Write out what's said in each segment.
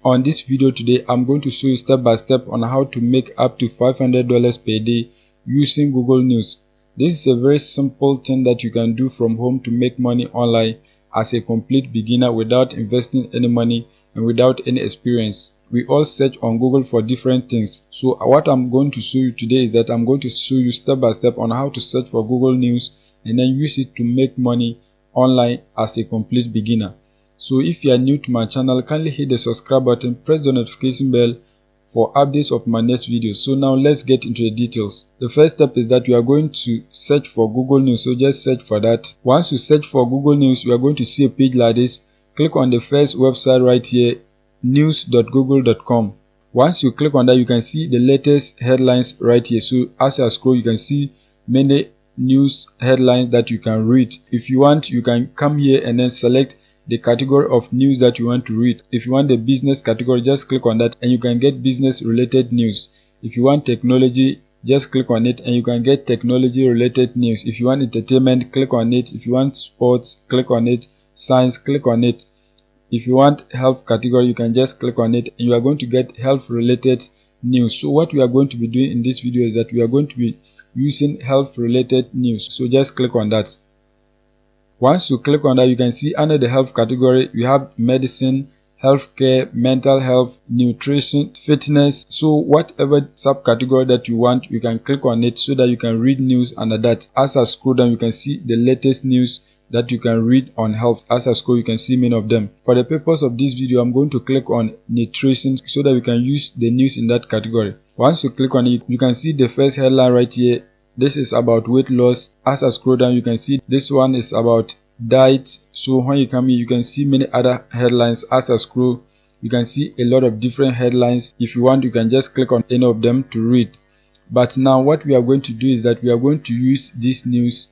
On this video today, I'm going to show you step by step on how to make up to $500 per day using Google News. This is a very simple thing that you can do from home to make money online as a complete beginner without investing any money and without any experience. We all search on Google for different things. So what I'm going to show you today is that I'm going to show you step by step on how to search for Google News and then use it to make money online as a complete beginner. So if you are new to my channel, kindly hit the subscribe button, press the notification bell for updates of my next video. So now let's get into the details. The first step is that you are going to search for Google News. So just search for that. Once you search for Google News, you are going to see a page like this. Click on the first website right here, news.google.com. Once you click on that, you can see the latest headlines right here. So as I scroll, you can see many news headlines that you can read. If you want, you can come here and then select the category of news that you want to read. If you want the business category, just click on that and you can get business related news. If you want technology, just click on it and you can get technology related news. If you want entertainment, click on it. If you want sports, click on it. Science, click on it. If you want health category, you can just click on it and you are going to get health related news. So what we are going to be doing in this video is that we are going to be using health related news. So just click on that. Once you click on that, you can see under the health category, you have medicine, healthcare, mental health, nutrition, fitness. So whatever subcategory that you want, you can click on it so that you can read news under that. As I scroll down, you can see the latest news that you can read on health. As I scroll, you can see many of them. For the purpose of this video, I'm going to click on nutrition so that we can use the news in that category. Once you click on it, you can see the first headline right here. This is about weight loss. As I scroll down, you can see this one is about diet. So when you come here, you can see many other headlines. As I scroll, you can see a lot of different headlines. If you want, you can just click on any of them to read. But now what we are going to do is that we are going to use this news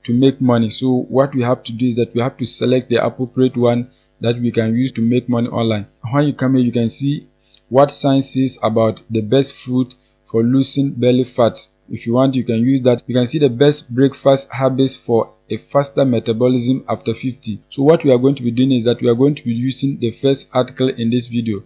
to make money. So what we have to do is that we have to select the appropriate one that we can use to make money online. When you come here, you can see what science says about the best food for losing belly fat. If you want, you can use that. You can see the best breakfast habits for a faster metabolism after 50. So what we are going to be doing is that we are going to be using the first article in this video.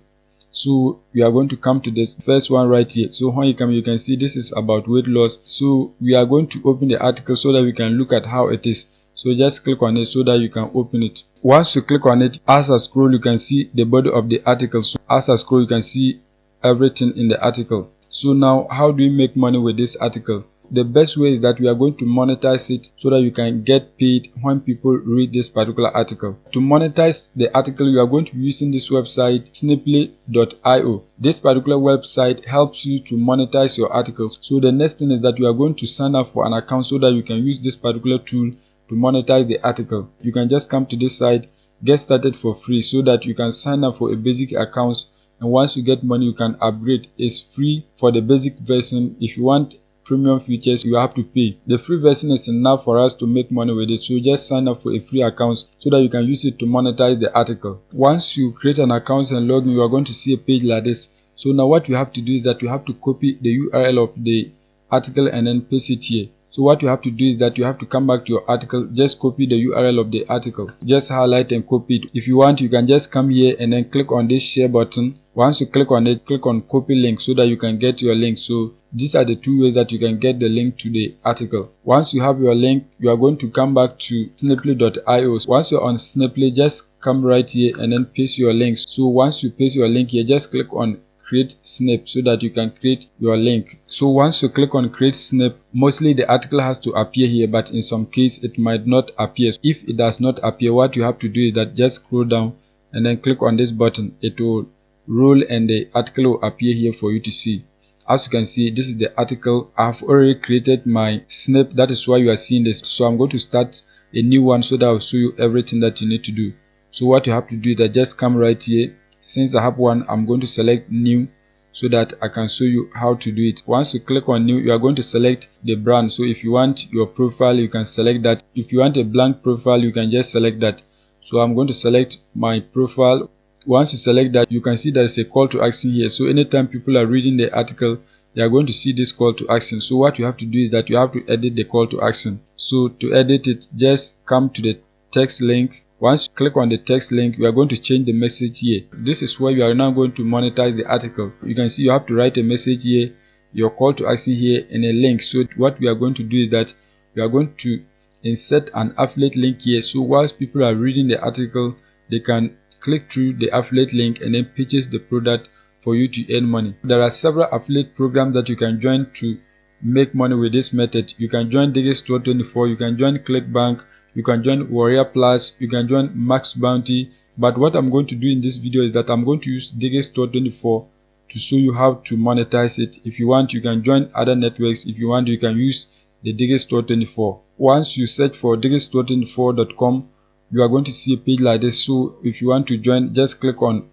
So we are going to come to this first one right here. So when you come, you can see this is about weight loss. So we are going to open the article so that we can look at how it is. So just click on it so that you can open it. Once you click on it, as I scroll, you can see the body of the article. So as I scroll, you can see everything in the article. So now, how do you make money with this article? The best way is that we are going to monetize it so that you can get paid when people read this particular article. To monetize the article, you are going to be using this website, Sniply.io. This particular website helps you to monetize your articles. So the next thing is that you are going to sign up for an account so that you can use this particular tool to monetize the article. You can just come to this site, get started for free so that you can sign up for a basic account. And once you get money, you can upgrade. It's free for the basic version. If you want premium features, you have to pay. The free version is enough for us to make money with it. So just sign up for a free account so that you can use it to monetize the article. Once you create an account and log in, you are going to see a page like this. So now what you have to do is that you have to copy the URL of the article and then paste it here. So what you have to do is that you have to come back to your article, just copy the URL of the article, just highlight and copy it. If you want, you can just come here and then click on this share button. Once you click on it, click on copy link so that you can get your link. So these are the two ways that you can get the link to the article. Once you have your link, you are going to come back to Sniply.io. Once you're on Sniply, just come right here and then paste your link. So once you paste your link here, just click on create snip so that you can create your link. So once you click on create snip, mostly the article has to appear here, but in some case it might not appear. If it does not appear, what you have to do is that just scroll down and then click on this button. It will roll and the article will appear here for you to see. As you can see, this is the article. I have already created my snip. That is why you are seeing this. So I'm going to start a new one so that I'll show you everything that you need to do. So what you have to do is that just come right here. Since I have one, I'm going to select new so that I can show you how to do it. Once you click on new, you are going to select the brand. So if you want your profile, you can select that. If you want a blank profile, you can just select that. So I'm going to select my profile. Once you select that, you can see there's a call to action here. So anytime people are reading the article, they are going to see this call to action. So what you have to do is that you have to edit the call to action. So to edit it, just come to the text link. Once you click on the text link, we are going to change the message here. This is where you are now going to monetize the article. You can see you have to write a message here, your call to action here, and a link. So what we are going to do is that we are going to insert an affiliate link here. So whilst people are reading the article, they can click through the affiliate link and then purchase the product for you to earn money. There are several affiliate programs that you can join to make money with this method. You can join Digistore24, you can join ClickBank, you can join Warrior Plus, you can join Max Bounty. But what I'm going to do in this video is that I'm going to use Digistore24 to show you how to monetize it. If you want, you can join other networks. If you want, you can use the Digistore24. Once you search for digistore24.com, you are going to see a page like this. So if you want to join, just click on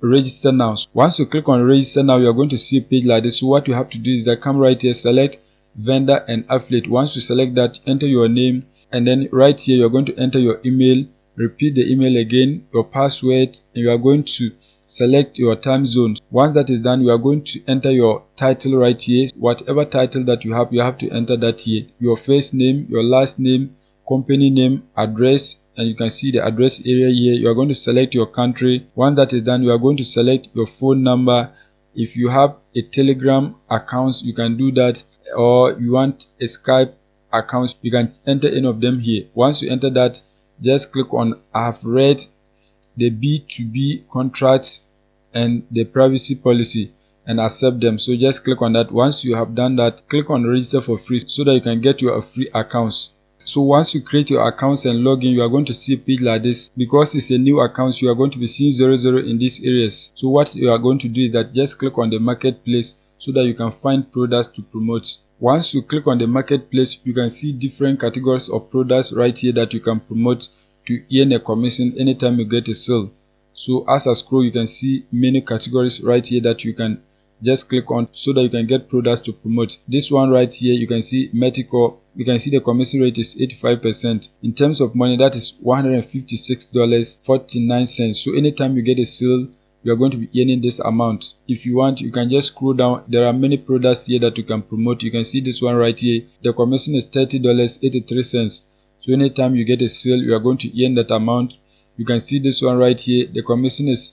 register now. Once you click on register now, you are going to see a page like this. So what you have to do is that come right here, select vendor and affiliate. Once you select that, enter your name, and then right here you're going to enter your email, repeat the email again, your password, and you are going to select your time zone. Once that is done, you are going to enter your title right here. Whatever title that you have to enter that here. Your first name, your last name, company name, address, and you can see the address area here. You are going to select your country. Once that is done, you are going to select your phone number. If you have a Telegram account, you can do that, or you want a Skype account, you can enter any of them here. Once you enter that, just click on I have read the B2B contracts and the privacy policy and accept them. So just click on that. Once you have done that, click on register for free so that you can get your free accounts. So once you create your accounts and log in, you are going to see a page like this. Because it's a new account, you are going to be seeing 00 in these areas. So what you are going to do is that just click on the marketplace so that you can find products to promote. Once you click on the marketplace, you can see different categories of products right here that you can promote to earn a commission anytime you get a sale. So as I scroll, you can see many categories right here that you can just click on so that you can get products to promote. This one right here, you can see Medical. You can see the commission rate is 85%. In terms of money, that is $156.49. So anytime you get a sale, you are going to be earning this amount. If you want, you can just scroll down. There are many products here that you can promote. You can see this one right here. The commission is $30.83. So anytime you get a sale, you are going to earn that amount. You can see this one right here. The commission is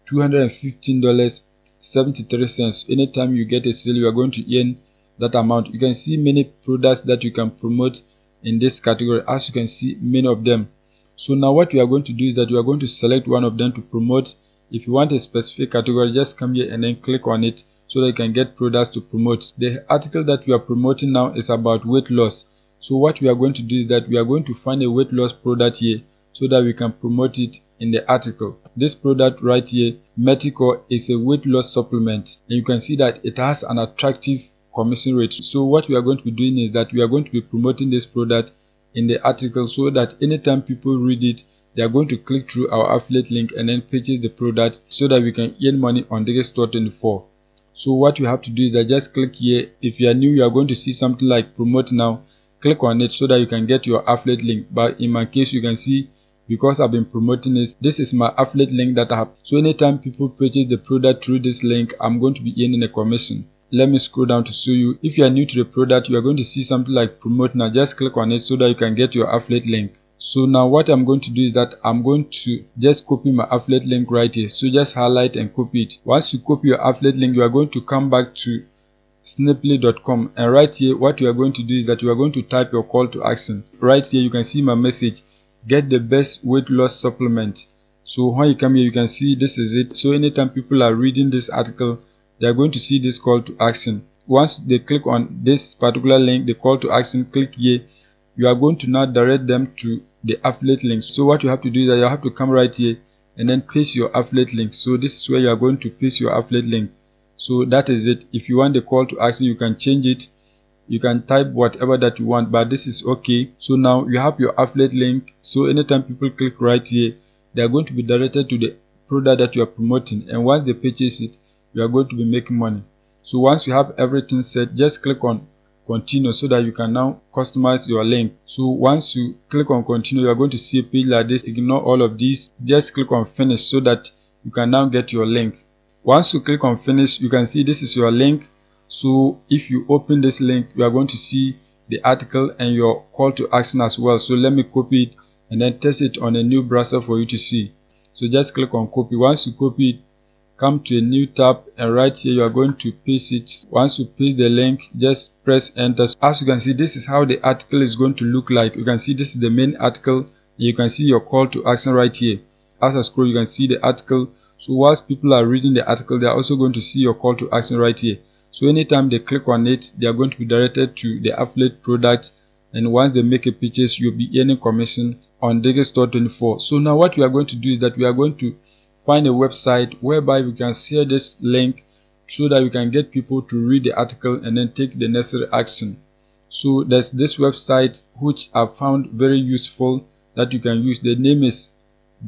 $215.73. Anytime you get a sale, you are going to earn that amount. You can see many products that you can promote in this category. As you can see, many of them. So now what you are going to do is that you are going to select one of them to promote. If you want a specific category, just come here and then click on it so that you can get products to promote. The article that we are promoting now is about weight loss. So what we are going to do is that we are going to find a weight loss product here so that we can promote it in the article. This product right here, Medical, is a weight loss supplement, and you can see that it has an attractive commission rate. So what we are going to be doing is that we are going to be promoting this product in the article so that anytime people read it, they are going to click through our affiliate link and then purchase the product so that we can earn money on Digistore24. So what you have to do is that just click here. If you are new, you are going to see something like promote now. Click on it so that you can get your affiliate link. But in my case, you can see, because I've been promoting this is my affiliate link that I have. So anytime people purchase the product through this link, I'm going to be earning a commission. Let me scroll down to show you. If you are new to the product, you are going to see something like promote now. Just click on it so that you can get your affiliate link. So now what I'm going to do is that I'm going to just copy my affiliate link right here. So just highlight and copy it. Once you copy your affiliate link, you are going to come back to sniply.com, and right here what you are going to do is that you are going to type your call to action. Right here you can see my message, get the best weight loss supplement. So when you come here, you can see this is it. So anytime people are reading this article, they are going to see this call to action. Once they click on this particular link, the call to action, click here, you are going to now direct them to the affiliate link. So what you have to do is that you have to come right here and then paste your affiliate link. So this is where you are going to paste your affiliate link. So that is it. If you want the call to action, you can change it. You can type whatever that you want, but this is okay. So now you have your affiliate link. So anytime people click right here, they are going to be directed to the product that you are promoting, and once they purchase it, you are going to be making money. So once you have everything set, just click on continue so that you can now customize your link. So once you click on continue, you are going to see a page like this. Ignore all of these, just click on finish so that you can now get your link. Once you click on finish, you can see this is your link. So if you open this link, you are going to see the article and your call to action as well. So let me copy it and then test it on a new browser for you to see. So just click on copy. Once you copy it, come to a new tab, and right here you are going to paste it. Once you paste the link, just press enter. As you can see, this is how the article is going to look like. You can see this is the main article. You can see your call to action right here. As I scroll, you can see the article. So whilst people are reading the article, they are also going to see your call to action right here. So anytime they click on it, they are going to be directed to the affiliate product, and once they make a purchase, you'll be earning commission on Digistore24. So now what we are going to do is that we are going to find a website whereby we can share this link so that we can get people to read the article and then take the necessary action. So there's this website which I found very useful that you can use. The name is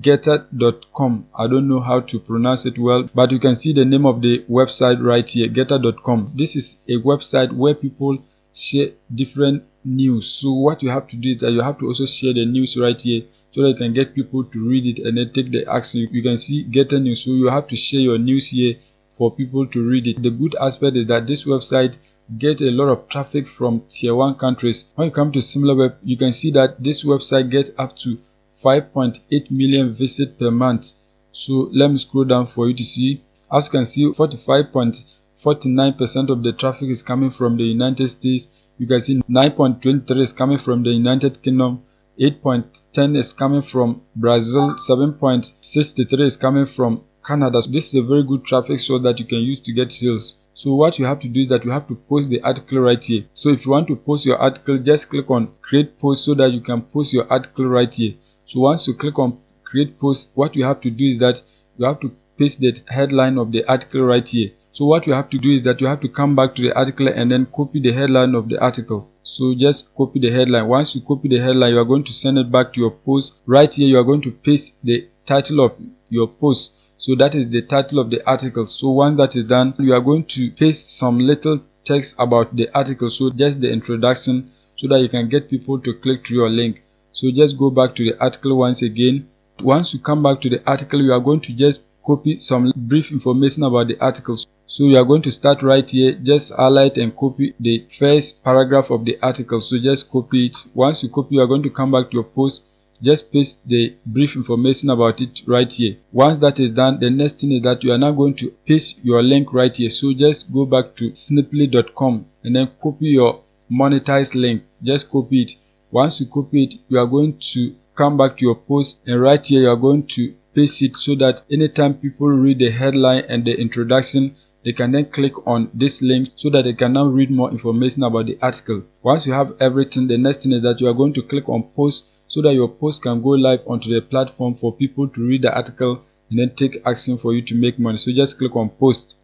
getter.com. I don't know how to pronounce it well, but you can see the name of the website right here, getter.com. This is a website where people share different news. So what you have to do is that you have to also share the news right here so that you can get people to read it and then take the action. You can see Getter News, so you have to share your news here for people to read it. The good aspect is that this website get a lot of traffic from tier 1 countries. When you come to SimilarWeb, you can see that this website gets up to 5.8 million visits per month. So let me scroll down for you to see. As you can see, 45.49% of the traffic is coming from the United States. You can see 9.23 is coming from the United Kingdom, 8.10 is coming from Brazil, 7.63 is coming from Canada. So this is a very good traffic source that you can use to get sales. So what you have to do is that you have to post the article right here. So if you want to post your article, just click on create post so that you can post your article right here. So once you click on create post, what you have to do is that you have to paste the headline of the article right here. So what you have to do is that you have to come back to the article and then copy the headline of the article. So just copy the headline. Once you copy the headline, you are going to send it back to your post. Right here, you are going to paste the title of your post. So that is the title of the article. So once that is done, you are going to paste some little text about the article. So just the introduction so that you can get people to click through your link. So just go back to the article once again. Once you come back to the article, you are going to just copy some brief information about the article. So you are going to start right here, just highlight and copy the first paragraph of the article. So just copy it. Once you copy, you are going to come back to your post, just paste the brief information about it right here. Once that is done, the next thing is that you are now going to paste your link right here. So just go back to sniply.com and then copy your monetized link. Just copy it. Once you copy it, you are going to come back to your post, and right here you are going to paste it so that anytime people read the headline and the introduction, they can then click on this link so that they can now read more information about the article. Once you have everything, the next thing is that you are going to click on post so that your post can go live onto the platform for people to read the article and then take action for you to make money. So just click on post.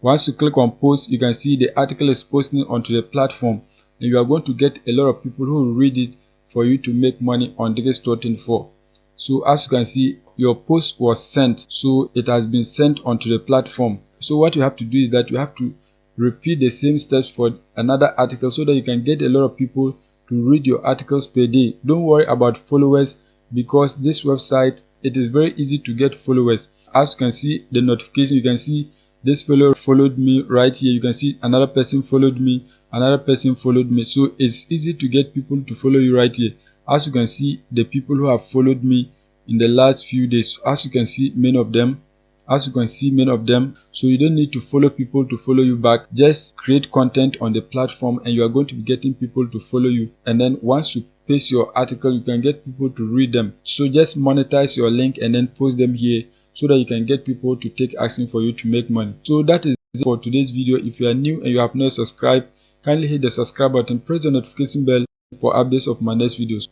Once you click on post, you can see the article is posting onto the platform, and you are going to get a lot of people who will read it for you to make money on Digistore24. So as you can see, your post was sent, so it has been sent onto the platform. So what you have to do is that you have to repeat the same steps for another article so that you can get a lot of people to read your articles per day. Don't worry about followers, because this website, it is very easy to get followers. As you can see the notification, you can see this fellow followed me right here. You can see another person followed me, another person followed me. So it's easy to get people to follow you right here. As you can see, the people who have followed me in the last few days, as you can see many of them, so you don't need to follow people to follow you back. Just create content on the platform and you are going to be getting people to follow you, and then once you paste your article, you can get people to read them. So just monetize your link and then post them here so that you can get people to take action for you to make money. So that is it for today's video. If you are new and you have not subscribed, kindly hit the subscribe button, press the notification bell for updates of my next videos.